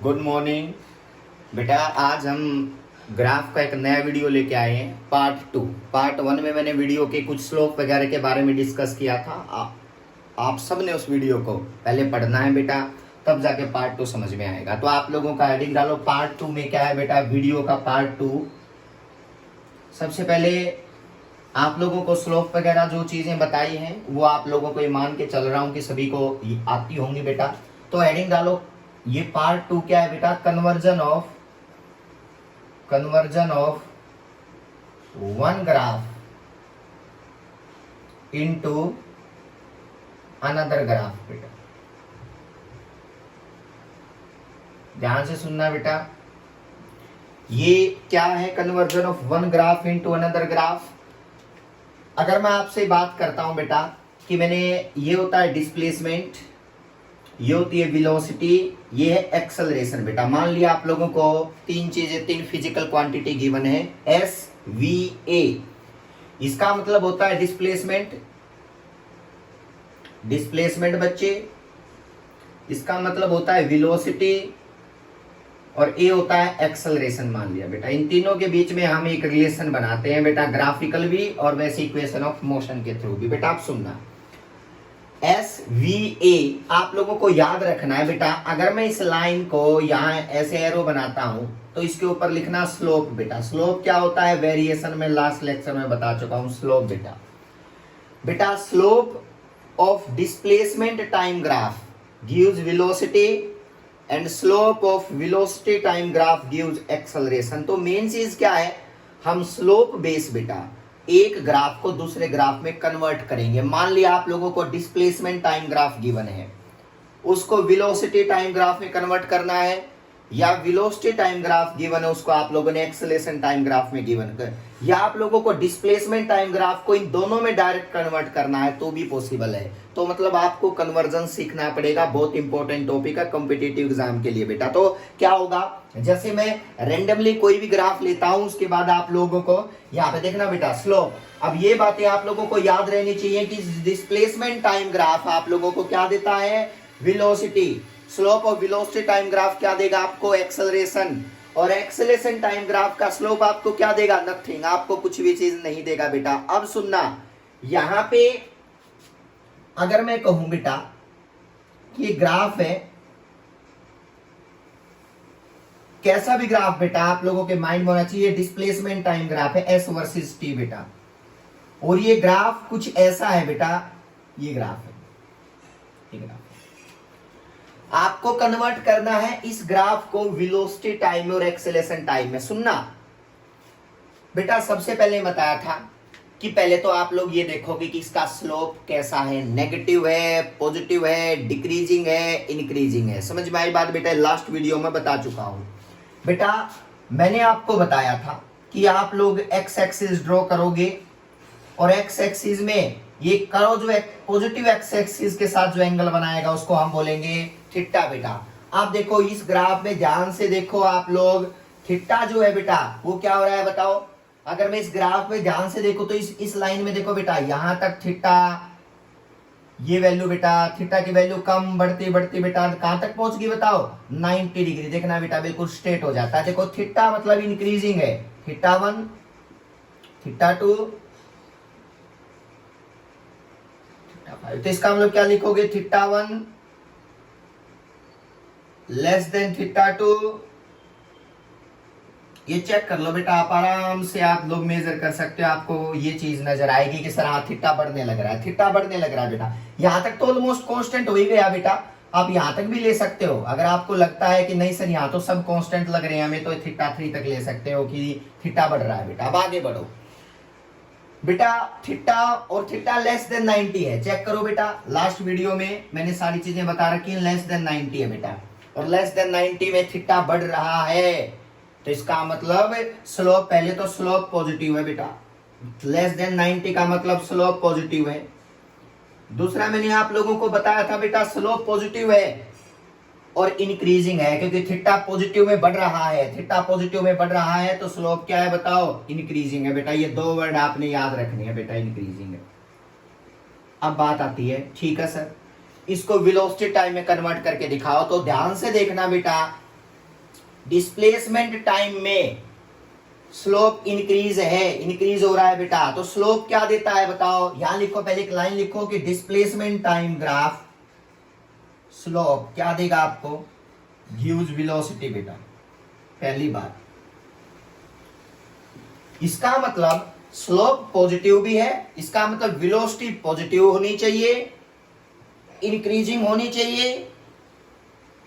Good morning बेटा। आज हम ग्राफ का एक नया वीडियो लेके आए हैं, पार्ट 1 में मैंने वीडियो के कुछ स्लोप वगैरह के बारे में डिस्कस किया था। आप सब ने उस वीडियो को पहले पढ़ना है बेटा, तब जाके पार्ट 2 समझ में आएगा। तो आप लोगों का हेडिंग डालो, पार्ट 2 में क्या है बेटा, वीडियो का पार्ट 2। सबसे पहले आप लोगों को स्लोप वगैरह जो चीज़ें बताई हैं वो आप लोगों को ये मान के चल रहा हूँ कि सभी को आती होंगी बेटा। तो हेडिंग डालो, ये पार्ट 2 क्या है बेटा, conversion of one graph into another graph. बेटा ध्यान से सुनना बेटा, ये क्या है, conversion of one graph into another graph. अगर मैं आपसे बात करता हूं बेटा कि ये होता है डिस्प्लेसमेंट, ये होती है वेलोसिटी, ये है एक्सेलरेशन। बेटा मान लिया आप लोगों को तीन फिजिकल क्वांटिटी गिवन है, एस वी ए। इसका मतलब होता है डिस्प्लेसमेंट बच्चे, इसका मतलब होता है वेलोसिटी, और ए होता है एक्सेलरेशन। मान लिया बेटा इन तीनों के बीच में हम एक रिलेशन बनाते हैं बेटा, ग्राफिकल भी और वैसे इक्वेशन ऑफ मोशन के थ्रू भी। बेटा आप सुनना, एस वी ए आप लोगों को याद रखना है बेटा। अगर मैं इस लाइन को यहाँ ऐसे एरो बनाता हूं तो इसके ऊपर लिखना स्लोप। बेटा स्लोप क्या होता है, वेरिएशन में लास्ट लेक्चर में बता चुका हूं स्लोप। बेटा slope of displacement time graph gives velocity and slope of velocity time graph gives acceleration. तो मेन चीज क्या है, हम स्लोप बेस बेटा एक ग्राफ को दूसरे ग्राफ में कन्वर्ट करेंगे। मान लिया आप लोगों को डिस्प्लेसमेंट टाइम ग्राफ गिवन है, उसको वेलोसिटी टाइम ग्राफ में कन्वर्ट करना है, या वेलोसिटी टाइम ग्राफ गिवन है उसको आप लोगों ने एक्सेलरेशन टाइम ग्राफ में गिवन कर, या आप लोगों को डिस्प्लेसमेंट टाइम ग्राफ को इन दोनों में डायरेक्ट कन्वर्ट करना है तो भी पॉसिबल है। तो मतलब आपको कन्वर्जन सीखना पड़ेगा, बहुत इंपॉर्टेंट टॉपिक है कॉम्पिटिटिव एग्जाम के लिए बेटा। तो क्या होगा, जैसे मैं रेंडमली कोई भी ग्राफ लेता हूं, उसके बाद आप लोगों को यहाँ पे देखना बेटा स्लोप। अब ये बातें आप लोगों को याद रहनी चाहिए कि डिस्प्लेसमेंट टाइम ग्राफ आप लोगों को क्या देता है, velocity. Slope of velocity time graph क्या देगा आपको, एक्सेलरेशन। और एक्सेलरेशन टाइम ग्राफ का स्लोप आपको क्या देगा, नथिंग, आपको कुछ भी चीज नहीं देगा बेटा। अब सुनना, यहां पे अगर मैं कहूं बेटा कि ये ग्राफ है, कैसा भी ग्राफ बेटा आप लोगों के माइंड में होना चाहिए, डिस्प्लेसमेंट टाइम ग्राफ है एस वर्सेस टी बेटा, और ये ग्राफ कुछ ऐसा है बेटा, ये ग्राफ है, ये ग्राफ आपको कन्वर्ट करना है इस ग्राफ को वेलोसिटी टाइम में और एक्सेलरेशन टाइम में। सुनना बेटा, सबसे पहले बताया था कि पहले तो आप लोग ये देखोगे कि इसका स्लोप कैसा है, नेगेटिव है, पॉजिटिव है, डिक्रीजिंग है, इंक्रीजिंग है। समझ में आई बात बेटा, लास्ट वीडियो में बता चुका हूं बेटा। मैंने आपको बताया था कि आप लोग एक्स एक्सिस ड्रॉ करोगे और एक्स एक्सिस में ये करो, जो पॉजिटिव एक्स एक्सिस के साथ जो एंगल बनाएगा उसको हम बोलेंगे थीटा बेटा। आप देखो इस ग्राफ में ध्यान से देखो आप लोग, थीटा जो है बेटा वो क्या हो रहा है बताओ। अगर मैं इस ग्राफ में ध्यान से देखो तो इस लाइन में देखो बेटा, यहां तक थीटा, ये वैल्यू बेटा, थीटा की वैल्यू कम बढ़ती बढ़ती बेटा कहां तक पहुंच गई बताओ, 90 डिग्री। देखना बेटा बिल्कुल स्ट्रेट हो जाता है। देखो थीटा मतलब इंक्रीजिंग है, थीटा 1, थीटा 2, थीटा 5। तो इसका मतलब क्या लिखोगे, थीटा 1 लेस देन थीटा 2। ये चेक कर लो बेटा, आप आराम से आप लोग मेजर कर सकते हो, आपको ये चीज नजर आएगी कि सर हाँ थीटा बढ़ने लग रहा है, थीटा बढ़ने लग रहा है बेटा। यहां तक तो ऑलमोस्ट कांस्टेंट हो ही गया बेटा, आप यहां तक भी ले सकते हो। अगर आपको लगता है कि नहीं सर यहाँ तो सब कांस्टेंट लग रहे हैं हमें, तो थीटा 3 तक ले सकते हो कि थीटा बढ़ रहा है बेटा। अब आगे बढ़ो बेटा, थीटा और थीटा लेस देन 90 है, चेक करो बेटा। लास्ट वीडियो में मैंने सारी चीजें बता रखी है, लेस देन 90 है बेटा, और लेस देन 90 में थीटा बढ़ रहा है, तो इसका मतलब स्लोप, पहले तो स्लोप पॉजिटिव है बेटा, लेस देन 90 का मतलब स्लोप पॉजिटिव है। दूसरा मैंने आप लोगों को बताया था बेटा, स्लोप पॉजिटिव है और इंक्रीजिंग है, क्योंकि थीटा पॉजिटिव में बढ़ रहा है, थीटा पॉजिटिव में बढ़ रहा है तो स्लोप क्या है बताओ, इंक्रीजिंग है बेटा। ये 2 वर्ड आपने याद रखने हैं बेटा, इंक्रीजिंग है। अब बात आती है, ठीक है सर इसको वेलोसिटी टाइम में कन्वर्ट करके दिखाओ, तो ध्यान से देखना बेटा, डिस्प्लेसमेंट टाइम में स्लोप इंक्रीज है, इंक्रीज हो रहा है बेटा, तो स्लोप क्या देता है बताओ। यहां लिखो, पहले एक लाइन लिखो कि डिस्प्लेसमेंट टाइम ग्राफ स्लोप क्या देगा आपको, गिव्स वेलोसिटी बेटा। पहली बात, इसका मतलब स्लोप पॉजिटिव भी है, इसका मतलब वेलोसिटी पॉजिटिव होनी चाहिए, इंक्रीजिंग होनी चाहिए।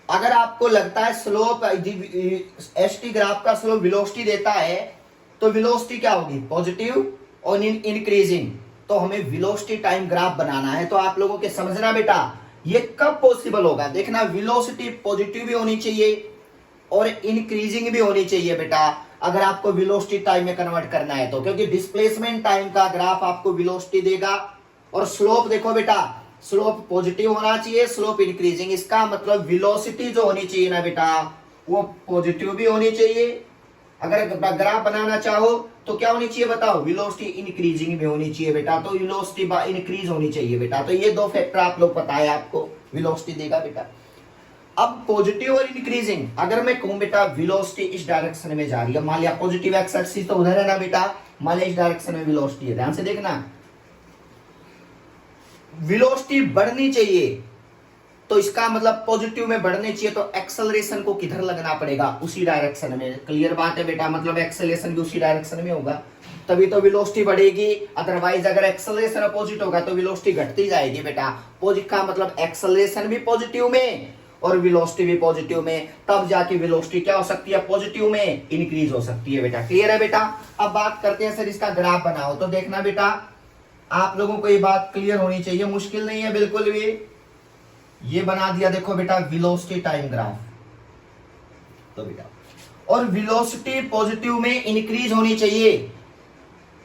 अगर आपको लगता है स्लोप एसटी ग्राफ का स्लोप वेलोसिटी देता है तो वेलोसिटी क्या होगी, पॉजिटिव और इंक्रीजिंग। तो हमें वेलोसिटी टाइम ग्राफ बनाना है, तो आप लोगों के समझना बेटा ये कब पॉसिबल होगा। देखना, वेलोसिटी पॉजिटिव भी होनी चाहिए और इंक्रीजिंग भी होनी चाहिए बेटा, अगर आपको वेलोसिटी टाइम में कन्वर्ट करना है तो, क्योंकि डिस्प्लेसमेंट टाइम का ग्राफ आपको वेलोसिटी देगा। और स्लोप देखो बेटा, स्लोप पॉजिटिव होना चाहिए, स्लोप इंक्रीजिंग, इसका मतलब वेलोसिटी जो होनी चाहिए ना बेटा वो पॉजिटिव भी होनी चाहिए। अगर ग्राफ बनाना चाहो तो क्या होनी चाहिए बताओ, वेलोसिटी इंक्रीजिंग भी होनी चाहिए बेटा, तो वेलोसिटी इंक्रीज होनी चाहिए बेटा। तो ये दो फैक्टर आप लोग पता है आपको, वेलोसिटी देगा बेटा। अब पॉजिटिव और इंक्रीजिंग, अगर मैं कहूं बेटा वेलोसिटी इस डायरेक्शन में जा रही है, मान लिया पॉजिटिव एक्स एक्सिस तो उधर है ना बेटा, मान लिया इस डायरेक्शन में वेलोसिटी है, ध्यान से देखना, वेलोसिटी बढ़नी चाहिए तो इसका मतलब पॉजिटिव में बढ़ने चाहिए, तो एक्सेलरेशन को किधर लगना पड़ेगा, उसी डायरेक्शन में। क्लियर बात है बेटा, मतलब एक्सेलरेशन भी उसी डायरेक्शन में होगा तभी तो वेलोसिटी बढ़ेगी, अदरवाइज अगर एक्सेलरेशन अपोजिट होगा तो वेलोसिटी घटती जाएगी बेटा। पॉजिटिव का मतलब एक्सेलरेशन भी पॉजिटिव में और वेलोसिटी भी पॉजिटिव में, तब जाके वेलोसिटी क्या हो सकती है, पॉजिटिव में इंक्रीज हो सकती है बेटा। क्लियर है बेटा। अब बात करते हैं सर इसका ग्राफ बनाओ, तो देखना बेटा आप लोगों को ये बात क्लियर होनी चाहिए, मुश्किल नहीं है बिल्कुल भी। ये बना दिया देखो बेटा वेलोसिटी टाइम ग्राफ, तो बेटा और वेलोसिटी पॉजिटिव में इंक्रीज होनी चाहिए,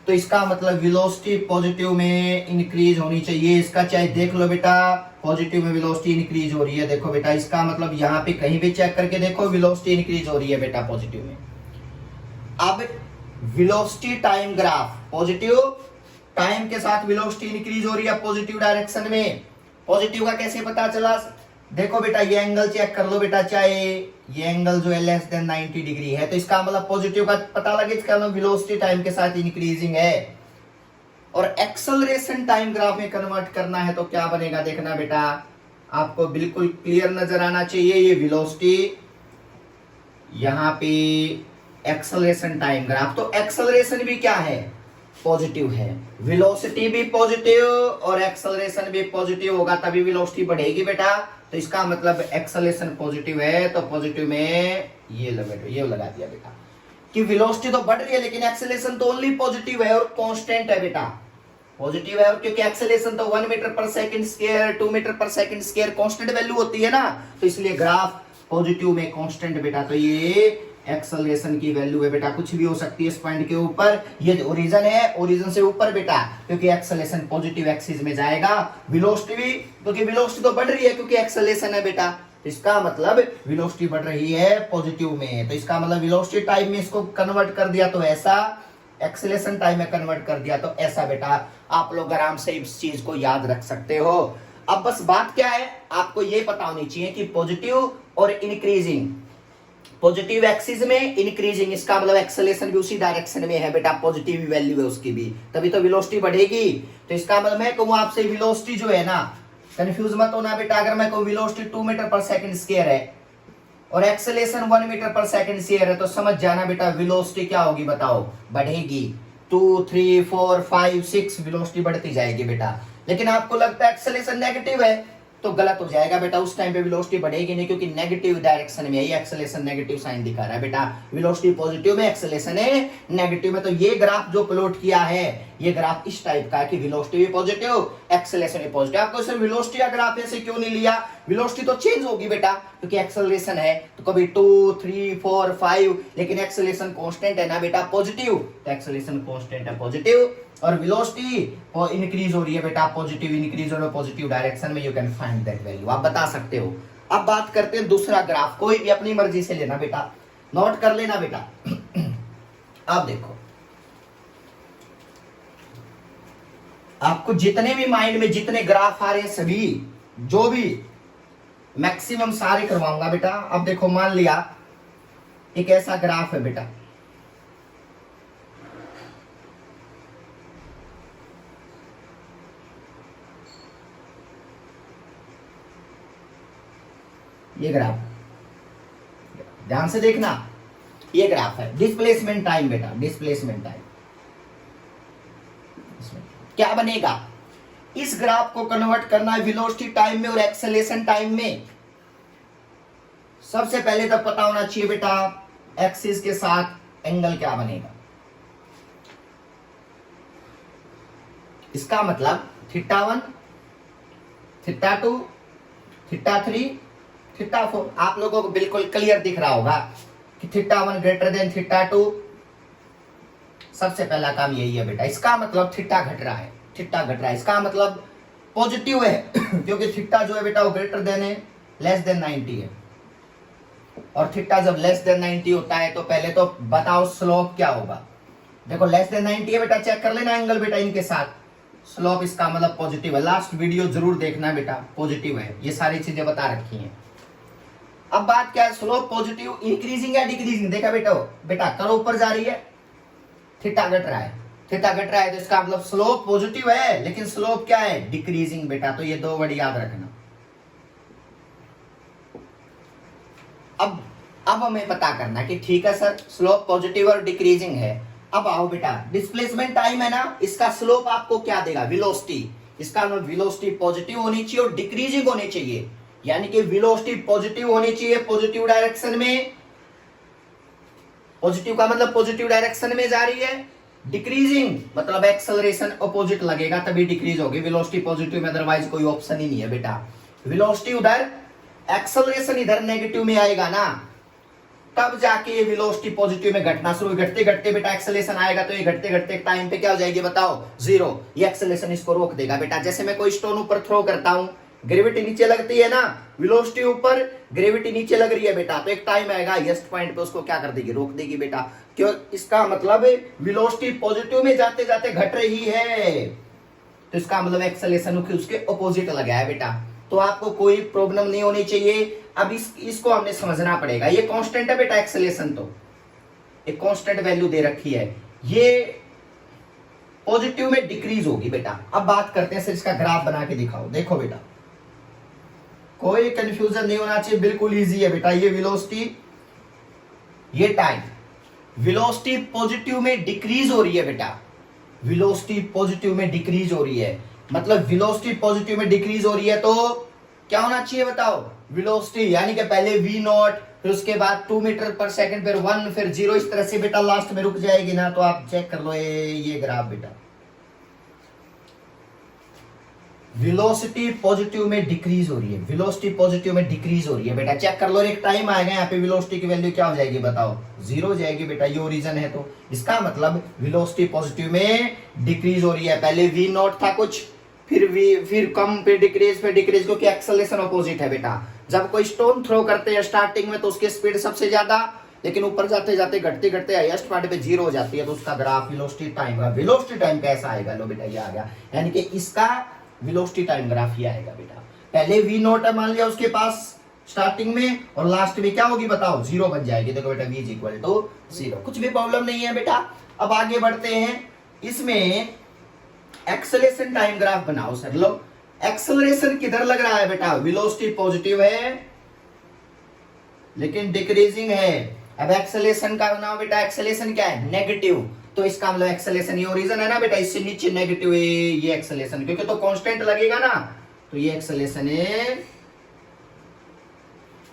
तो इसका मतलब वेलोसिटी पॉजिटिव में इंक्रीज होनी चाहिए। इसका चाहे देख लो बेटा, पॉजिटिव में वेलोसिटी इंक्रीज हो रही है, देखो बेटा इसका मतलब यहाँ पे कहीं भी चेक करके देखो वेलोसिटी इंक्रीज हो रही है बेटा पॉजिटिव में। अब velocity time graph, positive time के साथ वेलोसिटी इंक्रीज हो रही है पॉजिटिव डायरेक्शन में। पॉजिटिव का कैसे पता चला, देखो बेटा ये एंगल चेक कर लो बेटा, चाहे ये एंगल जो है लेस देन 90 डिग्री है, तो इसका मतलब पॉजिटिव का पता लगे, इसका मतलब वेलोसिटी टाइम के साथ इंक्रीजिंग है। और एक्सेलरेशन टाइम ग्राफ में कन्वर्ट करना है तो क्या बनेगा, देखना बेटा आपको बिल्कुल क्लियर नजर आना चाहिए। ये वेलोसिटी, यहाँ पे एक्सेलरेशन टाइम ग्राफ, तो एक्सेलरेशन भी क्या है, पॉजिटिव है, वेलोसिटी भी पॉजिटिव और एक्सेलरेशन भी पॉजिटिव होगा तभी वेलोसिटी बढ़ेगी बेटा। तो इसका मतलब एक्सेलरेशन पॉजिटिव है, तो पॉजिटिव में ये लगा दिया बेटा कि वेलोसिटी तो बढ़ रही है लेकिन एक्सेलरेशन तो ओनली पॉजिटिव है और कांस्टेंट है बेटा, पॉजिटिव है। और क्योंकि एक्सेलरेशन तो 1 मीटर पर सेकंड स्क्वायर 2 मीटर पर सेकंड स्क्वायर कांस्टेंट वैल्यू होती है ना, तो इसलिए ग्राफ पॉजिटिव में कांस्टेंट बेटा। तो ये एक्सेलरेशन की वैल्यू है बेटा, कुछ भी हो सकती है इस पॉइंट के ऊपर, ये ओरिजिन है, ओरिजिन से ऊपर बेटा, क्योंकि एक्सेलरेशन पॉजिटिव एक्सिस में जाएगा। वेलोसिटी भी, क्योंकि वेलोसिटी तो बढ़ रही है क्योंकि एक्सेलरेशन है बेटा, इसका मतलब वेलोसिटी बढ़ रही है पॉजिटिव में, तो इसका मतलब वेलोसिटी टाइम में इसको कन्वर्ट कर दिया तो ऐसा, एक्सेलरेशन टाइम में कन्वर्ट कर दिया तो ऐसा बेटा। आप लोग आराम से इस चीज को याद रख सकते हो। अब बस बात क्या है, आपको ये पता होनी चाहिए कि पॉजिटिव और इंक्रीजिंग, पॉजिटिव एक्सिस में इंक्रीजिंग, इसका मतलब एक्सेलरेशन भी उसी डायरेक्शन में है बेटा, पॉजिटिव वैल्यू है उसकी भी, तभी तो वेलोसिटी बढ़ेगी। तो इसका मतलब मैं कहूं आपसे वेलोसिटी जो है ना, कंफ्यूज मत होना बेटा, अगर मैं कहूं वेलोसिटी 2 मीटर पर सेकंड स्क्वायर है और एक्सेलरेशन 1 मीटर पर सेकंड स्क्वायर है, तो समझ जाना बेटा वेलोसिटी क्या होगी बताओ, बढ़ेगी। 2 3 4 5 6 वेलोसिटी बढ़ती जाएगी बेटा। लेकिन आपको लगता है एक्सेलरेशन नेगेटिव है तो गलत हो जाएगा बेटा, उस टाइम पे वेलोसिटी बढ़ेगी नहीं, क्योंकि नेगेटिव डायरेक्शन में है, ये एक्सेलरेशन नेगेटिव साइन दिखा रहा है बेटा, वेलोसिटी पॉजिटिव में एक्सेलरेशन है नेगेटिव में। तो ये ग्राफ जो प्लॉट किया है, ये ग्राफ इस टाइप का है कि वेलोसिटी भी पॉजिटिव, एक्सेलरेशन भी पॉजिटिव। आपको सिर्फ वेलोसिटी का ग्राफ ऐसे क्यों नहीं लिया, वेलोसिटी तो चेंज होगी बेटा क्योंकि एक्सेलरेशन है, तो कभी 2 3 4 5, लेकिन एक्सेलरेशन कांस्टेंट है ना बेटा, पॉजिटिव, तो एक्सेलरेशन कांस्टेंट है पॉजिटिव, और वेलोसिटी इंक्रीज हो रही है बेटा, पॉजिटिव इंक्रीज हो रहा है पॉजिटिव डायरेक्शन में, you can find that value, आप बता सकते हो। अब बात करते हैं दूसरा ग्राफ, कोई भी अपनी मर्जी से लेना बेटा, नोट कर लेना बेटा। अब देखो आपको जितने भी माइंड में जितने ग्राफ आ रहे हैं सभी, जो भी मैक्सिमम सारे करवाऊंगा बेटा। अब देखो मान लिया एक ऐसा ग्राफ है बेटा, ये ग्राफ ध्यान से देखना, ये ग्राफ है डिस्प्लेसमेंट टाइम बेटा, डिस्प्लेसमेंट टाइम। क्या बनेगा, इस ग्राफ को कन्वर्ट करना है वेलोसिटी टाइम में और एक्सेलरेशन टाइम में। सबसे पहले तो पता होना चाहिए बेटा एक्सिस के साथ एंगल क्या बनेगा। इसका मतलब θ1, θ2, θ3, θ4। आप लोगों को बिल्कुल क्लियर दिख रहा होगा कि θ1 ग्रेटर देन θ2। सबसे पहला काम यही है बेटा। इसका मतलब थीटा घट रहा है, थीटा घट रहा है, इसका मतलब पॉजिटिव है क्योंकि थीटा जो है बेटा वो ग्रेटर देन है, लेस देन 90 है। और थीटा जब लेस देन 90 होता है तो पहले तो बताओ स्लोप क्या होगा। देखो लेस देन 90 है बेटा, चेक कर लेना एंगल बेटा इनके साथ, स्लोप इसका मतलब पॉजिटिव है। लास्ट वीडियो जरूर देखना बेटा, पॉजिटिव है, ये सारी चीजें बता रखी हैं। अब बात क्या है, स्लोप पॉजिटिव इंक्रीजिंग या डिक्रीजिंग, देखा बेटा बेटा कर्व ऊपर जा रही है, थीटा घट रहा है, थीटा घट रहा है तो इसका मतलब स्लोप पॉजिटिव है, लेकिन स्लोप क्या है, डिक्रीजिंग बेटा। तो ये दो वर्ड याद रखना। अब हमें पता करना कि ठीक है सर स्लोप पॉजिटिव और डिक्रीजिंग है। अब आओ बेटा डिस्प्लेसमेंट टाइम है ना, इसका स्लोप आपको क्या देगा, वेलोसिटी। इसका मतलब वेलोसिटी पॉजिटिव होनी चाहिए और डिक्रीजिंग होनी चाहिए, यानी कि वेलोसिटी पॉजिटिव होनी चाहिए, पॉजिटिव डायरेक्शन में। पॉजिटिव का मतलब पॉजिटिव डायरेक्शन में जा रही है, डिक्रीजिंग मतलब एक्सेलरेशन अपोजिट लगेगा तभी डिक्रीज होगी। वेलोसिटी पॉजिटिव में अदरवाइज कोई ऑप्शन ही नहीं है बेटा। वेलोसिटी उधर, एक्सेलरेशन इधर नेगेटिव में आएगा ना, तब जाके ये वेलोसिटी पॉजिटिव में घटना शुरू। घटते घटते बेटा एक्सेलरेशन आएगा तो ये घटते घटते टाइम पे क्या हो जाएगी बताओ, जीरो। ये एक्सेलरेशन इसको रोक देगा बेटा। जैसे मैं कोई स्टोन ऊपर थ्रो करता हूं, ग्रेविटी नीचे लगती है ना, वेलोसिटी ऊपर ग्रेविटी नीचे लग रही है बेटा, तो एक टाइम आएगा हाईएस्ट पॉइंट पे उसको क्या कर देगी, रोक देगी बेटा। क्यों, इसका मतलब वेलोसिटी पॉजिटिव में जाते जाते घट रही है, तो इसका मतलब एक्सेलरेशन उसके अपोजिट लगा है बेटा। तो आपको कोई प्रॉब्लम नहीं होनी चाहिए। अब इसको हमने समझना पड़ेगा। ये कांस्टेंट है बेटा एक्सेलरेशन, तो एक कांस्टेंट वैल्यू दे रखी है, ये पॉजिटिव में डिक्रीज होगी बेटा। अब बात करते हैं सर इसका ग्राफ बना के दिखाओ। देखो बेटा कोई कंफ्यूजन नहीं होना चाहिए, बिल्कुल इजी है बेटा। ये वेलोसिटी, ये टाइम, वेलोसिटी पॉजिटिव में डिक्रीज हो रही है बेटा, वेलोसिटी पॉजिटिव में डिक्रीज हो रही है। मतलब वेलोसिटी पॉजिटिव में डिक्रीज हो रही है तो क्या होना चाहिए बताओ, वेलोसिटी यानी कि पहले v0, फिर उसके बाद 2 मीटर पर सेकंड, फिर 1, फिर 0, इस तरह से बेटा लास्ट में रुक जाएगी ना। तो आप चेक कर लो ये ग्राफ बेटा, वेलोसिटी पॉजिटिव में डिक्रीज हो रही है, वेलोसिटी पॉजिटिव में डिक्रीज हो रही है बेटा। चेक कर लो, एक टाइम आएगा यहाँ पे वेलोसिटी की वैल्यू क्या हो जाएगी बताओ, 0 हो जाएगी बेटा। ये ओरिजिन है तो इसका मतलब वेलोसिटी पॉजिटिव में डिक्रीज हो रही है। पहले v0 था कुछ, फिर कम, फिर डिक्रीज, क्योंकि एक्सेलरेशन अपोजिट है बेटा। जब कोई स्टोन थ्रो करते हैं स्टार्टिंग में तो उसकी स्पीड सबसे ज्यादा, लेकिन ऊपर जाते जाते घटते घटते हाईएस्ट पॉइंट पे 0 हो जाती है, तो उसका ग्राफ वेलोसिटी टाइम का, वेलोसिटी टाइम कैसा आएगा, लो बेटा ये आ गया, यानी कि इसका वेलोसिटी टाइम ग्राफ ये आएगा बेटा। पहले v0 है मान लिया उसके पास स्टार्टिंग में, और लास्ट में क्या होगी बताओ, 0 बन जाएगी। देखो बेटा v = 0, कुछ भी प्रॉब्लम नहीं है बेटा। अब आगे बढ़ते हैं, इसमें एक्सेलरेशन टाइम ग्राफ बनाओ सर। लो एक्सेलरेशन किधर लग रहा है बेटा, वेलोसिटी पॉजिटिव है लेकिन डिक्रीजिंग है। अब एक्सेलरेशन का बनाओ बेटा, एक्सेलरेशन क्या है, नेगेटिव, तो इसका मतलब एक्सेलरेशन, ये ओरिजिन है ना बेटा, इससे नीचे नेगेटिव है ये एक्सेलरेशन, क्योंकि तो कांस्टेंट लगेगा ना, तो ये एक्सेलरेशन है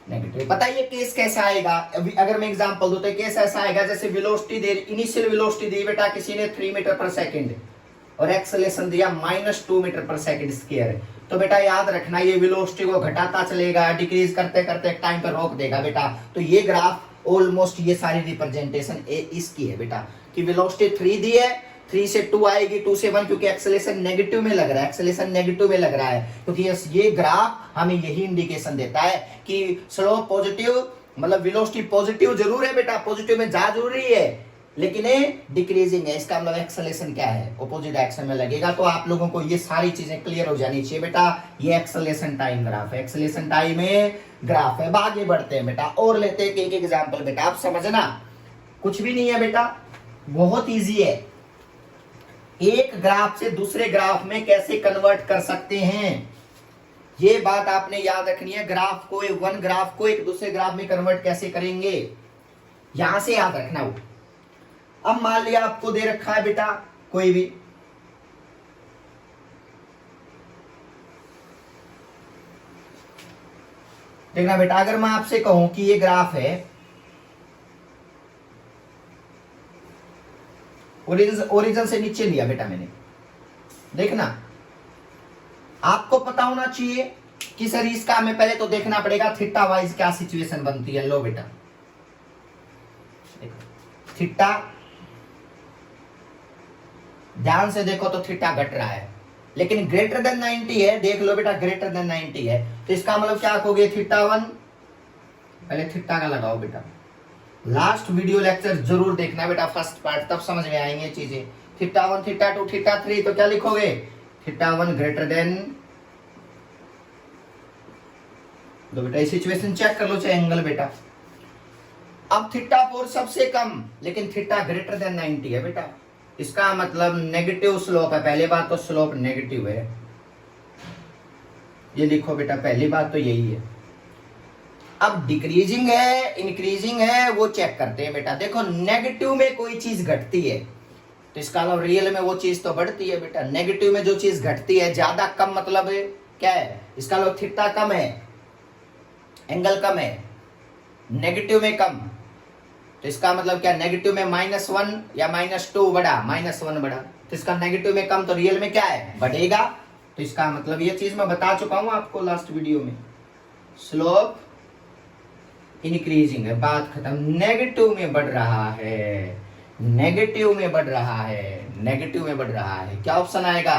नेगेटिव। पता है ये केस कैसा आएगा, अगर मैं एग्जांपल दूं तो केस ऐसा आएगा जैसे वेलोसिटी दे, इनिशियल वेलोसिटी दी बेटा किसी ने 3 मीटर पर सेकंड और एक्सेलरेशन दिया -2 मीटर पर सेकंड स्क्वायर, तो बेटा याद रखना ये वेलोसिटी को घटाता चलेगा, डिक्रीज करते करते एक टाइम पर रोक देगा बेटा। तो ये ग्राफ ऑलमोस्ट ये सारी रिप्रेजेंटेशन इसकी है बेटा, कि वेलोसिटी 3 दी है, 3 से 2 आएगी, 2 से 1, क्योंकि एक्सेलरेशन नेगेटिव में लग रहा है, एक्सेलरेशन नेगेटिव में लग रहा है, क्योंकि ये ग्राफ हमें यही इंडिकेशन देता है कि स्लोप पॉजिटिव, मतलब वेलोसिटी पॉजिटिव जरूर है बेटा, पॉजिटिव में जा जरूरी है, लेकिन ये डिक्रीजिंग है, इसका मतलब एक्सेलरेशन क्या है, ऑपोजिट डायरेक्शन में लगेगा। तो आप लोगों को ये सारी चीजें क्लियर हो जानी चाहिए बेटा। ये एक्सेलरेशन टाइम ग्राफ है, एक्सेलरेशन टाइम में ग्राफ है। अब आगे बढ़ते हैं बेटा और लेते हैं एक एग्जांपल। बेटा आप समझना, कुछ भी नहीं है बेटा, बहुत इजी है। एक ग्राफ से दूसरे ग्राफ में कैसे कन्वर्ट कर सकते हैं, ये बात आपने याद रखनी है। ग्राफ को, वन ग्राफ को एक दूसरे ग्राफ में कन्वर्ट कैसे करेंगे, यहां से याद रखना वो। अब मान लिया आपको दे रखा है बेटा कोई भी, देखना बेटा, अगर मैं आपसे कहूं कि ये ग्राफ है, ओरिजिन से नीचे लिया बेटा मैंने, देखना आपको पता होना चाहिए कि सर इसका हमें पहले तो देखना पड़ेगा थीटा वाइज क्या सिचुएशन बनती है। लो बेटा थीटा, ध्यान से देखो तो थीटा घट रहा है, लेकिन ग्रेटर देन 90 है। देख लो बेटा ग्रेटर देन 90 है, तो इसका मतलब क्या कहोगे, थीटा 1, पहले थीटा का लगाओ बेटा। लास्ट वीडियो लेक्चर जरूर देखना बेटा, फर्स्ट पार्ट, तब समझ में आएंगे चीजें। थीटा 1, थीटा 2, थीटा 3, तो क्या लिखोगे, थीटा 1 ग्रेटर देन, तो बेटा ये सिचुएशन चेक कर लो, चाहे एंगल बेटा। अब थीटा 4 सबसे कम, लेकिन थीटा ग्रेटर देन 90 है बेटा, इसका मतलब नेगेटिव स्लोप है। पहली बात तो स्लोप नेगेटिव है, ये लिखो बेटा, पहली बात तो यही है। अब डिक्रीजिंग है इंक्रीजिंग है वो चेक करते हैं बेटा। देखो नेगेटिव में कोई चीज घटती है तो इसका मतलब रियल में वो चीज तो बढ़ती है बेटा। नेगेटिव में जो चीज घटती है, ज्यादा कम मतलब है क्या है, इसका मतलब थीटा कम है, एंगल कम है, नेगेटिव में कम, तो इसका मतलब क्या, नेगेटिव में -1 या -2 बढ़ा, -1 बढ़ा, तो इसका नेगेटिव में कम, तो रियल में क्या है, बढ़ेगा। तो इसका मतलब ये चीज मैं बता चुका हूं आपको लास्ट वीडियो में, स्लोप इंक्रीजिंग है, बात खत्म। नेगेटिव में बढ़ रहा है, नेगेटिव में बढ़ रहा है, नेगेटिव में बढ़ रहा है, क्या ऑप्शन आएगा,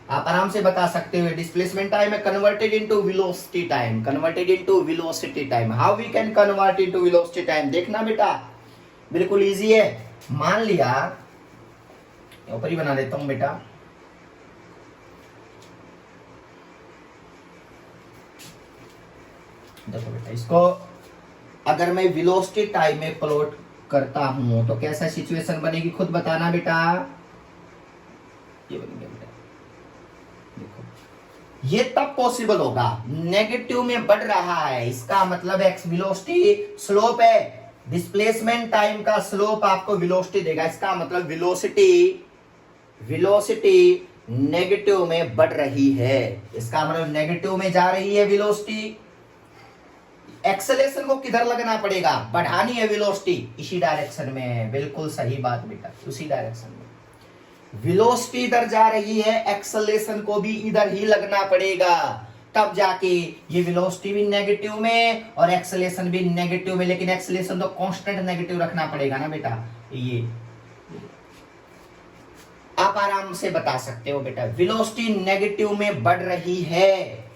आप आराम से बता सकते हो। डिस्प्लेसमेंट टाइम है converted into velocity time, converted into velocity time. How we can convert into velocity time, देखना बेटा बिल्कुल इजी है। मान लिया, ऊपर ही बना देता हूं बेटा, देखो बेटा इसको अगर मैं वेलोसिटी टाइम में प्लॉट करता हूं तो कैसा सिचुएशन बनेगी, खुद बताना बेटा। ये बन गया बेटा, देखो ये तब पॉसिबल होगा, नेगेटिव में बढ़ रहा है, इसका मतलब एक्स वेलोसिटी स्लोप है, डिस्प्लेसमेंट टाइम का स्लोप आपको वेलोसिटी देगा, इसका मतलब वेलोसिटी नेगेटिव में बढ़ रही है, इसका मतलब नेगेटिव में जा रही है वेलोसिटी। एक्सेलेरेशन को किधर लगना पड़ेगा, बढ़ानी है वेलोसिटी, इसी डायरेक्शन में, बिल्कुल सही बात बेटा, उसी डायरेक्शन में वेलोसिटी इधर जा रही है, एक्सेलेरेशन को भी इधर ही लगना पड़ेगा, तब जाके ये वेलोसिटी भी नेगेटिव में और एक्सेलेरेशन भी नेगेटिव में। लेकिन एक्सेलेरेशन तो कांस्टेंट नेगेटिव रखना पड़ेगा ना बेटा, ये आप आराम से बता सकते हो बेटा। वेलोसिटी नेगेटिव में बढ़ रही है,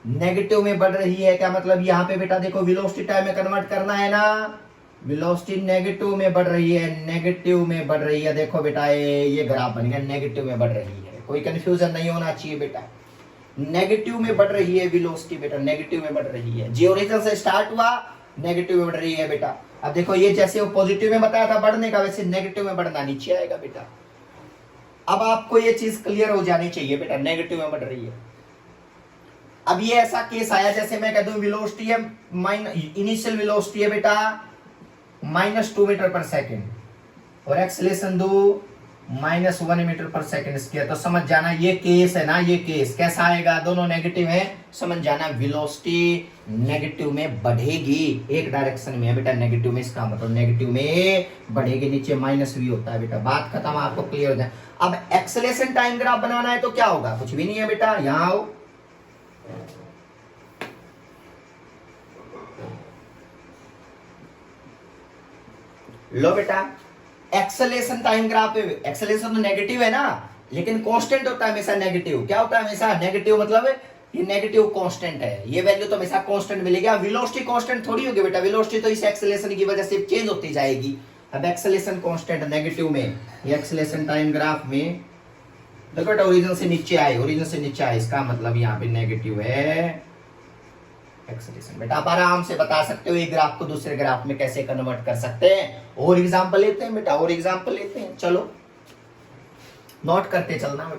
नेगेटिव में बढ़ रही है, क्या मतलब यहाँ पे बेटा देखो वेलोसिटी टाइम में कन्वर्ट करना है ना, वेलोसिटी नेगेटिव में बढ़ रही है, नेगेटिव में बढ़ रही है। देखो बेटा ये ग्राफ बन गया, नेगेटिव में बढ़ रही है, कोई कंफ्यूजन नहीं होना चाहिए बेटा, नेगेटिव में बढ़ रही है वेलोसिटी बेटा, नेगेटिव में बढ़ रही है। जी ओरिजिन से स्टार्ट हुआ, नेगेटिव में बढ़ रही है बेटा। अब देखो ये जैसे वो पॉजिटिव में बताया था बढ़ने का, वैसे नेगेटिव में बढ़ना नीचे आएगा बेटा। अब आपको ये चीज क्लियर हो जानी चाहिए बेटा, नेगेटिव में बढ़ रही है। अब ये ऐसा केस आया, जैसे मैं कह दूं वेलोसिटी है, इनिशियल वेलोसिटी है बेटा -2 मीटर पर सेकेंड और एक्सेलरेशन दो -1 मीटर पर सेकेंड स्क्वायर, तो समझ जाना ये केस है ना, ये केस कैसा आएगा, दोनों नेगेटिव है, समझ जाना वेलोसिटी नेगेटिव में बढ़ेगी, एक डायरेक्शन में है बेटा नेगेटिव में, इसका मतलब नेगेटिव में बढ़ेगी, नीचे माइनस भी होता है बेटा, बात खत्म, आपको क्लियर हो जाए। अब एक्सेलरेशन टाइम ग्राफ बनाना है तो क्या होगा, कुछ भी नहीं है बेटा, यहां आओ, लो बेटा एक्सेलरेशन टाइम ग्राफ, एक्सेलरेशन तो नेगेटिव है ना, लेकिन कांस्टेंट होता है हमेशा नेगेटिव, क्या होता है हमेशा नेगेटिव, मतलब ये नेगेटिव कांस्टेंट है, ये वैल्यू तो हमेशा कांस्टेंट मिलेगी। वेलोसिटी कांस्टेंट थोड़ी होगी बेटा, वेलोसिटी तो इस एक्सेलरेशन की वजह से चेंज होती जाएगी। अब एक्सेलरेशन कांस्टेंट नेगेटिव में, ये एक्सेलरेशन टाइम ग्राफ में देखो बेटा ओरिजिन से नीचे आए, ओरिजिन से नीचे आए, इसका मतलब यहाँ पे नेगेटिव है, एक्सेलरेशन। बेटा आप आराम से बता सकते हो एक ग्राफ को दूसरे ग्राफ में कैसे कन्वर्ट कर सकते हैं। और एग्जांपल लेते हैं बेटा, और एग्जांपल लेते हैं, चलो नोट करते चलना।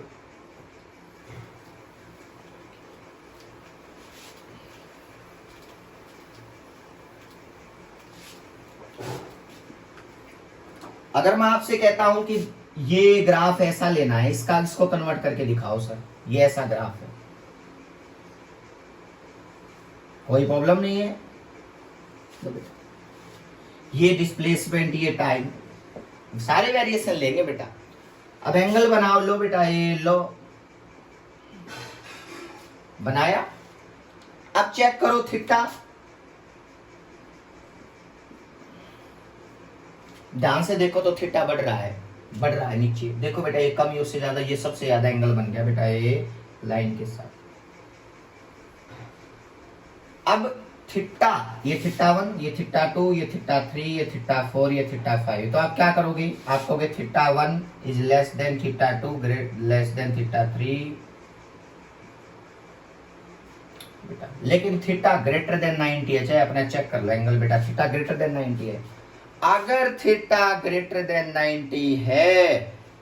अगर मैं आपसे कहता हूं कि ये ग्राफ ऐसा लेना है, इसको कन्वर्ट करके दिखाओ सर, ये ऐसा ग्राफ है, कोई प्रॉब्लम नहीं है। ये डिस्प्लेसमेंट, ये टाइम, सारे वेरिएशन लेंगे बेटा। अब एंगल बनाओ, लो बेटा, ये लो बनाया। अब चेक करो थीटा, ध्यान से देखो तो थीटा बढ़ रहा है नीचे। देखो बेटा ये कम, उससे ज्यादा, ये सबसे ज्यादा एंगल बन गया बेटा ये लाइन के साथ। अब थीटा, ये थीटा 1, ये थीटा 2, ये थीटा 3, ये थीटा 4, ये थीटा 5। तो आप क्या करोगे, आप कहोगे theta 1 is less than theta 2 less than theta 3 बेटा। लेकिन थीटा ग्रेटर देन 90 है, चाहे अपना चेक कर लो एंगल बेटा, थीटा ग्रेटर देन 90 है। अगर थीटा ग्रेटर देन 90 है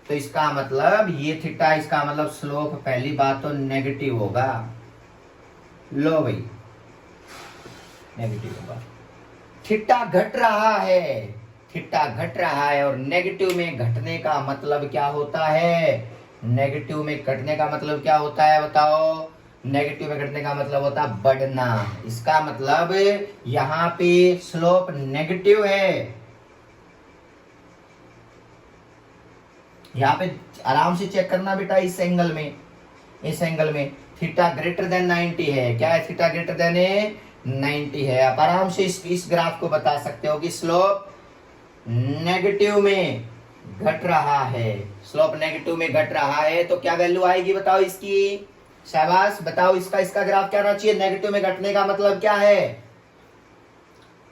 तो इसका मतलब ये थीटा, इसका मतलब स्लोप पहली बात तो नेगेटिव होगा। लो भाई नेगेटिव होगा। थीटा घट रहा है, थीटा घट रहा है, और नेगेटिव में घटने का मतलब क्या होता है, नेगेटिव में घटने का मतलब क्या होता है बताओ। नेगेटिव में घटने का मतलब होता है बढ़ना। इसका मतलब यहां पे स्लोप नेगेटिव है। यहां पे आराम से चेक करना बेटा, इस एंगल में थीटा ग्रेटर देन 90 है। क्या है, थीटा ग्रेटर देन 90 है। आप आराम से इस ग्राफ को बता सकते हो कि स्लोप नेगेटिव में घट रहा है, स्लोप नेगेटिव में घट रहा है। तो क्या वैल्यू आएगी बताओ इसकी, शाबाश बताओ, इसका ग्राफ क्या होना चाहिए, नेगेटिव में घटने का मतलब क्या है,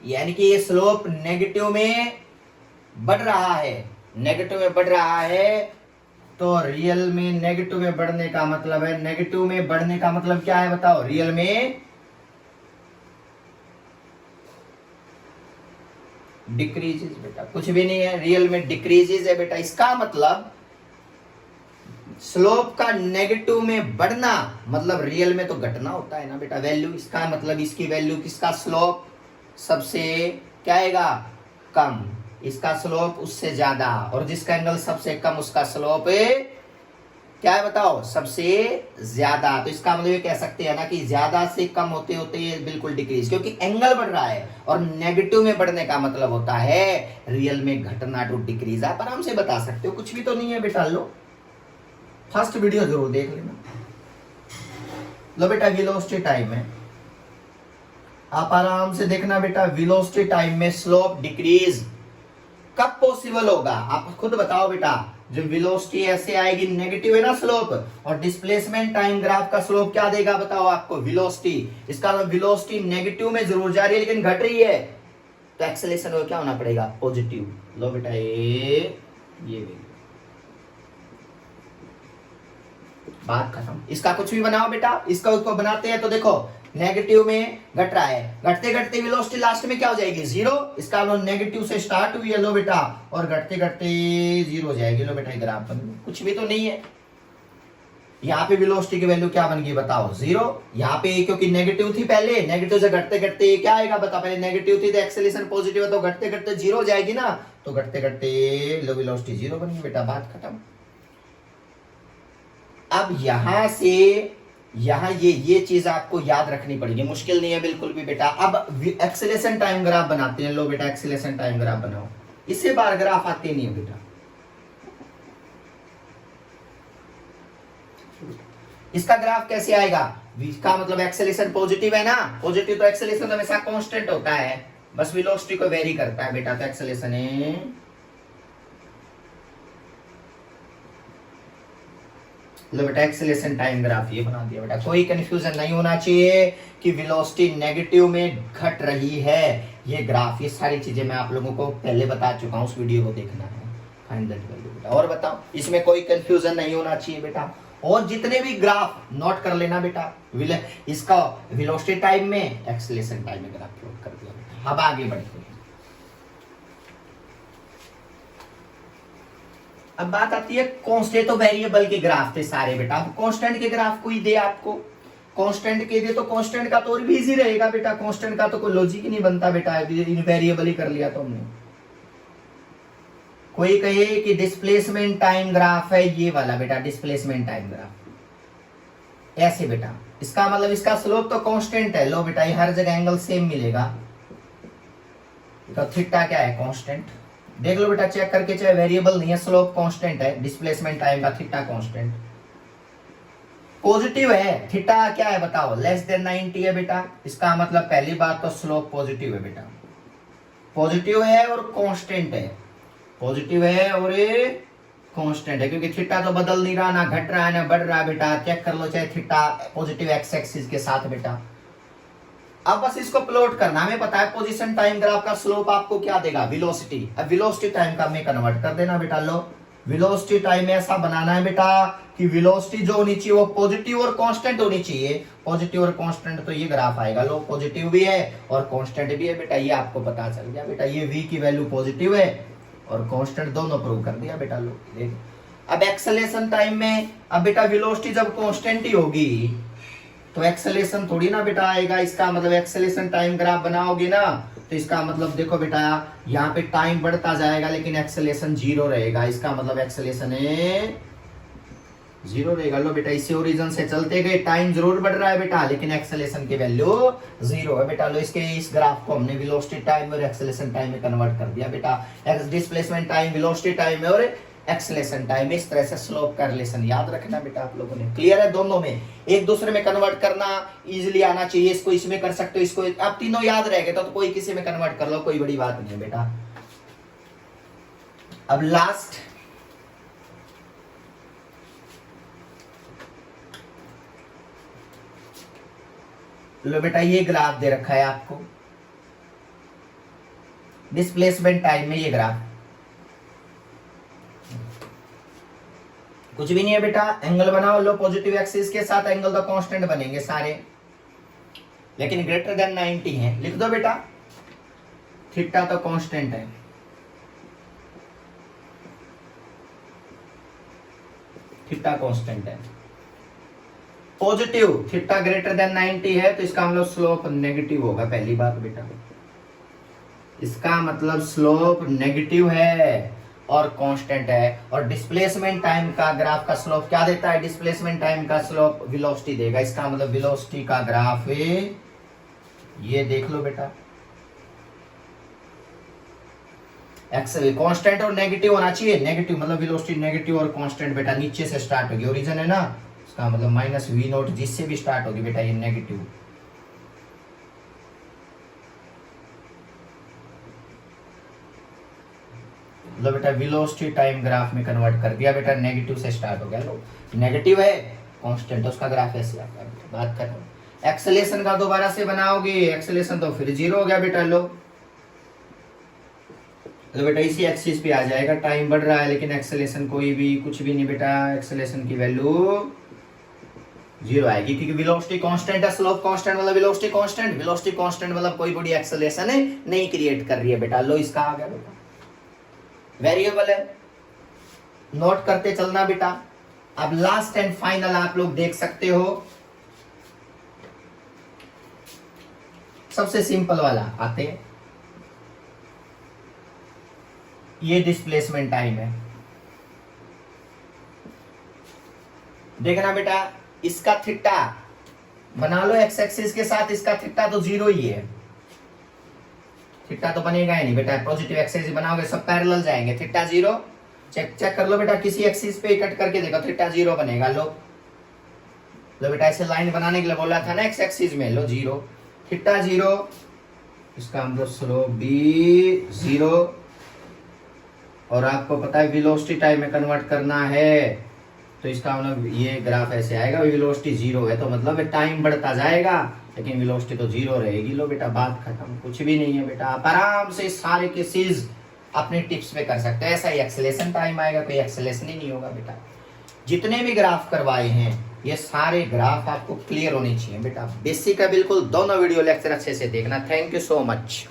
यानी कि ये स्लोप नेगेटिव में बढ़ रहा है, नेगेटिव में बढ़ रहा है। तो रियल में नेगेटिव में बढ़ने का मतलब है, नेगेटिव में बढ़ने का मतलब क्या है बताओ, रियल में डिक्रीजेस बेटा, कुछ भी नहीं है, रियल में डिक्रीजेस है बेटा। इसका मतलब स्लोप का नेगेटिव में बढ़ना मतलब रियल में तो घटना होता है ना बेटा, वैल्यू। इसका मतलब इसकी वैल्यू, किसका स्लोप सबसे क्या आएगा, कम, इसका स्लोप उससे ज्यादा, और जिसका एंगल सबसे कम उसका स्लोप क्या है बताओ, सबसे ज्यादा। तो इसका मतलब ये कह सकते हैं ना कि ज्यादा से कम होते होते ये बिल्कुल डिक्रीज, क्योंकि एंगल बढ़ रहा है, और नेगेटिव में बढ़ने का मतलब होता है रियल में घटना, टू डिक्रीज। आप आराम से बता सकते हो, कुछ भी तो नहीं है बेटा। लो फर्स्ट वीडियो जरूर देख लेना। लो बेटा वेलोसिटी टाइम में आप आराम से देखना बेटा, वेलोसिटी टाइम में स्लोप डिक्रीज कब पॉसिबल होगा, आप खुद बताओ बेटा। जब वेलोसिटी ऐसे आएगी, नेगेटिव है ना स्लोप, और डिस्प्लेसमेंट टाइम ग्राफ का स्लोप क्या देगा बताओ आपको, वेलोसिटी। इसका मतलब वेलोसिटी नेगेटिव में जरूर जा रही है लेकिन घट रही है, तो एक्सेलरेशन को क्या होना पड़ेगा, पॉजिटिव। लो बेटा ये बात खत्म। इसका कुछ भी बनाओ बेटा, इसका उसको बनाते हैं तो देखो नेगेटिव में घट रहा है, घटते घटते वेलोसिटी लास्ट में क्या हो जाएगी, जीरो। इसका मतलब नेगेटिव से स्टार्ट हुई है लो बेटा, और घटते घटते जीरो हो जाएगी। लो बेटा ग्राफ बन, कुछ भी तो नहीं है। यहाँ पे वेलोसिटी की वैल्यू क्या बन गई बताओ, जीरो। यहाँ पे क्योंकि नेगेटिव थी पहले, नेगेटिव से घटते घटते क्या आएगा बता, पहले नेगेटिव थी तो एक्सेलरेशन पॉजिटिव है, तो घटते घटते जीरो हो जाएगी ना, तो घटते घटते लो वेलोसिटी जीरो बन गई बेटा, बात खत्म। अब यहां से यहां ये चीज आपको याद रखनी पड़ेगी, मुश्किल नहीं है बिल्कुल भी बेटा। अब एक्सेलरेशन टाइम ग्राफ बनाते हैं। लो बेटा एक्सेलरेशन टाइम ग्राफ बनाओ, इससे बार ग्राफ आते नहीं है बेटा। इसका ग्राफ कैसे आएगा, इसका मतलब एक्सेलरेशन पॉजिटिव है ना, पॉजिटिव तो एक्सेलरेशन हमेशा कांस्टेंट होता है, बस वेलोसिटी को वेरी करता है बेटा। तो एक्सेलरेशन है, लो बेटा एक्सेलरेशन टाइम ग्राफ ये बना दिया बेटा। कोई कंफ्यूजन नहीं होना चाहिए कि वेलोसिटी नेगेटिव में घट रही है, ये ग्राफ, ये सारी चीजें मैं आप लोगों को पहले बता चुका हूं, उस वीडियो को देखना है। फाइंड दैट वैल्यू बेटा। और बताओ, इसमें कोई कंफ्यूजन नहीं होना चाहिए बेटा, और जितने भी ग्राफ नोट कर लेना बेटा, इसका वेलोसिटी टाइम में, एक्सेलरेशन टाइम में ग्राफ प्लॉट कर दिया बेटा। अब आगे बढ़ते हैं। अब बात आती है कांस्टेंट, तो वेरिएबल के ग्राफ थे सारे बेटा। अब कांस्टेंट के ग्राफ कोई दे आपको, कांस्टेंट के दे तो कांस्टेंट का तो और भी इजी रहेगा बेटा, कांस्टेंट का तो कोई लॉजिक ही नहीं बनता बेटा, वेरिएबल ही कर लिया तो हमने। कोई कहे कि डिस्प्लेसमेंट टाइम ग्राफ है ये वाला बेटा, डिस्प्लेसमेंट टाइम ग्राफ ऐसे बेटा, इसका मतलब इसका स्लोप तो कांस्टेंट है। लो बेटा ये हर जगह एंगल सेम मिलेगा, तो थीटा क्या है, कांस्टेंट। देख लो बेटा चेक करके, चाहे वेरिएबल नहीं है, स्लोप कांस्टेंट है, डिस्प्लेसमेंट टाइम का थीटा कांस्टेंट। पॉजिटिव है, थीटा क्या है बताओ, लेस देन 90 है बेटा, इसका मतलब पहली बात तो स्लोप पॉजिटिव है बेटा, पॉजिटिव है और कांस्टेंट है, पॉजिटिव है और ये कांस्टेंट है, क्योंकि थीटा तो बदल नहीं रहा, ना घट रहा है ना बढ़ रहा है बेटा। चेक कर लो चाहे थीटा पॉजिटिव एक्स एक्सिस के साथ बेटा। अब बस इसको प्लॉट करना, हमें पता है पोजीशन टाइम ग्राफ का स्लोप आपको क्या देगा, वेलोसिटी। अब वेलोसिटी टाइम का हमें कन्वर्ट कर देना बेटा। लो वेलोसिटी टाइम ऐसा बनाना है बेटा कि वेलोसिटी जो होनी चाहिए वो पॉजिटिव और कांस्टेंट होनी चाहिए। पॉजिटिव और कांस्टेंट तो ये ग्राफ आएगा। लो पॉजिटिव भी है और कांस्टेंट भी है बेटा, ये आपको पता चल गया बेटा। ये v की वैल्यू पॉजिटिव है और कांस्टेंट दोनों प्रूव कर दिया बेटा। लो देख, अब एक्सेलरेशन टाइम में, अब बेटा वेलोसिटी जब कांस्टेंट ही होगी तो एक्सेलरेशन थोड़ी ना बेटा आएगा। इसका मतलब एक्सेलरेशन टाइम ग्राफ बनाओगे ना तो इसका मतलब देखो बेटा यहाँ पे टाइम बढ़ता जाएगा लेकिन एक्सेलरेशन जीरो रहेगा। इसका मतलब एक्सेलरेशन है जीरो रहेगा। लो बेटा इसी ओरिजिन से चलते गए, टाइम जरूर बढ़ रहा है बेटा लेकिन एक्सेलरेशन की वैल्यू जीरो है बेटा। लो इसके इस ग्राफ को हमने वेलोसिटी टाइम और एक्सेलरेशन टाइम में कन्वर्ट कर दिया बेटा। डिस्प्लेसमेंट टाइम वेलोसिटी टाइम में और एक्सेलरेशन टाइम, इस तरह से स्लोप का रिलेशन याद रखना बेटा आप लोगों ने। क्लियर है, दोनों में एक दूसरे में कन्वर्ट करना इजीली आना चाहिए। इसको इसमें कर सकते हो, इसको आप तीनों याद रहेगा तो कोई किसी में कन्वर्ट कर लो, कोई बड़ी बात नहीं है बेटा। अब लास्ट लो बेटा ये ग्राफ दे रखा है आपको डिस्प्लेसमेंट टाइम में। ये ग्राफ कुछ भी नहीं है बेटा, एंगल बनाओ। लो पॉजिटिव एक्सिस के साथ एंगल तो कांस्टेंट बनेंगे सारे लेकिन ग्रेटर देन 90 है। लिख दो बेटा थीटा तो कांस्टेंट है, थीटा कांस्टेंट है। पॉजिटिव थीटा ग्रेटर देन 90 है तो इसका मतलब स्लोप नेगेटिव होगा। पहली बात बेटा इसका मतलब स्लोप नेगेटिव है और कांस्टेंट है। और डिस्प्लेसमेंट टाइम का ग्राफ का स्लोप क्या देता है, डिस्प्लेसमेंट टाइम का स्लोप वेलोसिटी देगा। इसका मतलब वेलोसिटी का ग्राफ है ये, देख लो बेटा एक्स कांस्टेंट और नेगेटिव होना चाहिए। नेगेटिव मतलब वेलोसिटी नेगेटिव और कांस्टेंट बेटा नीचे से स्टार्ट होगी, ओरिजिन है ना, इसका मतलब माइनस वी नोट जिससे भी स्टार्ट होगी बेटा ये नेगेटिव। लो बेटा वेलोसिटी टाइम ग्राफ में कन्वर्ट कर दिया बेटा, नेगेटिव से स्टार्ट हो गया। लो नेगेटिव है कांस्टेंट, उसका ग्राफ ऐसे आता है बेटा। बात कर रहा हूं एक्सेलरेशन का, दोबारा से बनाओगे एक्सेलरेशन तो फिर जीरो हो गया बेटा। लो बेटा इसी एक्सिस पे आ जाएगा, टाइम बढ़ रहा है लेकिन एक्सेलरेशन कोई भी कुछ भी नहीं बेटा, एक्सेलरेशन की वैल्यू जीरो आएगी क्योंकि वेलोसिटी कांस्टेंट है। स्लोप कांस्टेंट मतलब वेलोसिटी कांस्टेंट, वेलोसिटी कांस्टेंट मतलब कोई बड़ी एक्सेलरेशन नहीं क्रिएट कर रही है बेटा। लो इसका आ गया बेटा, वेरिएबल है, नोट करते चलना बेटा। अब लास्ट एंड फाइनल आप लोग देख सकते हो, सबसे सिंपल वाला आते हैं, ये डिस्प्लेसमेंट टाइम है। देखना बेटा इसका थीटा बना लो एक्स एक्सिस के साथ, इसका थीटा तो जीरो ही है, थीटा तो बनेगा ही नहीं बेटा। पॉजिटिव एक्सिस बनाओगे सब पैरेलल जाएंगे, थीटा जीरो। चेक कर लो बेटा किसी एक्सिस पे कट करके देखो थीटा जीरो बनेगा। लो बेटा ऐसे लाइन बनाने के लिए बोला था ना एक्स एक्सिस में, लो जीरो थीटा जीरो, इसका मतलब स्लोप भी जीरो। और आपको पता है वेलोसिटी टाइम में कन्वर्ट करना है तो इसका मतलब ये ग्राफ ऐसे आएगा, वेलोसिटी जीरो है तो मतलब टाइम बढ़ता जाएगा लेकिन वेलोसिटी तो जीरो रहेगी। लो बेटा बात खत्म, कुछ भी नहीं है बेटा। आप आराम से सारे केसेस अपने टिप्स पे कर सकते हैं। ऐसा ही एक्सेलरेशन टाइम आएगा, कोई एक्सेलरेशन ही नहीं होगा बेटा। जितने भी ग्राफ करवाए हैं ये सारे ग्राफ आपको क्लियर होने चाहिए बेटा। बेसिक है बिल्कुल, दोनों वीडियो लेक्चर अच्छे से देखना। Thank you so much.